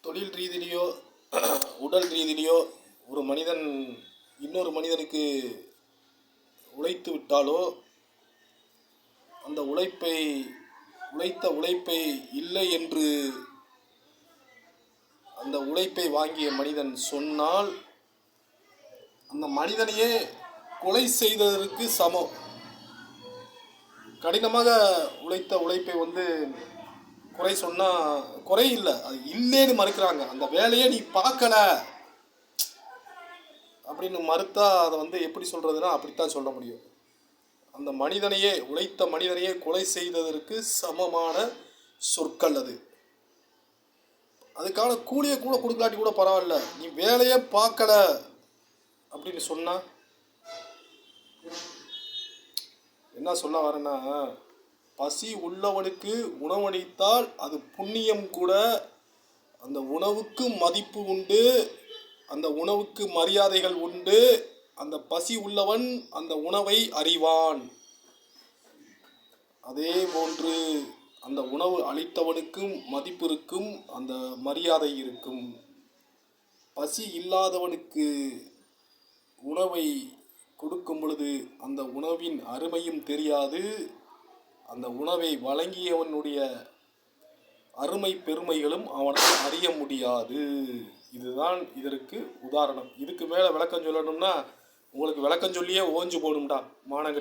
தொழில் ரீதியிலையோ உடல் ரீதியிலையோ ஒரு மனிதன் இன்னொரு மனிதனுக்கு உழைத்து விட்டாலோ அந்த உழைத்த உழைப்பை இல்லை என்று அந்த உழைப்பை வாங்கிய மனிதன் சொன்னால் அந்த மனிதனையே கொலை செய்ததற்கு சமம். கடினமாக உழைத்த உழைப்பை குறை சொன்னால் குறை இல்லை, அது இல்லைன்னு மறுக்கிறாங்க. அந்த வேலையை நீ பார்க்கல அப்படின்னு மறுத்தா அதை எப்படி சொல்கிறதுனா அப்படித்தான் சொல்ல முடியும். அந்த மனிதனையே உழைத்த மனிதனையே கொலை செய்ததற்கு சமமான சொற்கள் அது. அதுக்கான கூலியை கூட கொடுக்கலாட்டி கூட பரவாயில்ல, நீ வேலையே பார்க்கல அப்படின்னு சொன்னா என்ன சொல்ல வரேன்னா, பசி உள்ளவனுக்கு உணவளித்தால் அது புண்ணியம் கூட. அந்த உணவுக்கு மதிப்பு உண்டு, அந்த உணவுக்கு மரியாதைகள் உண்டு. அந்த பசி உள்ளவன் அந்த உணவை அறிவான். அதே போன்று அந்த உணவு அளித்தவனுக்கும் மதிப்பு இருக்கும், அந்த மரியாதை இருக்கும். பசி இல்லாதவனுக்கு உணவை கொடுக்கும் பொழுது அந்த உணவின் அருமையும் தெரியாது, அந்த உணவை வழங்கியவனுடைய அருமை பெருமைகளும் அவனால் அறிய முடியாது. இதுதான் இதற்கு உதாரணம். இதுக்கு மேலே விளக்கம் சொல்லணும்னா உங்களுக்கு விளக்கம் சொல்லியே ஓஞ்சு போகணும்டா மானங்க.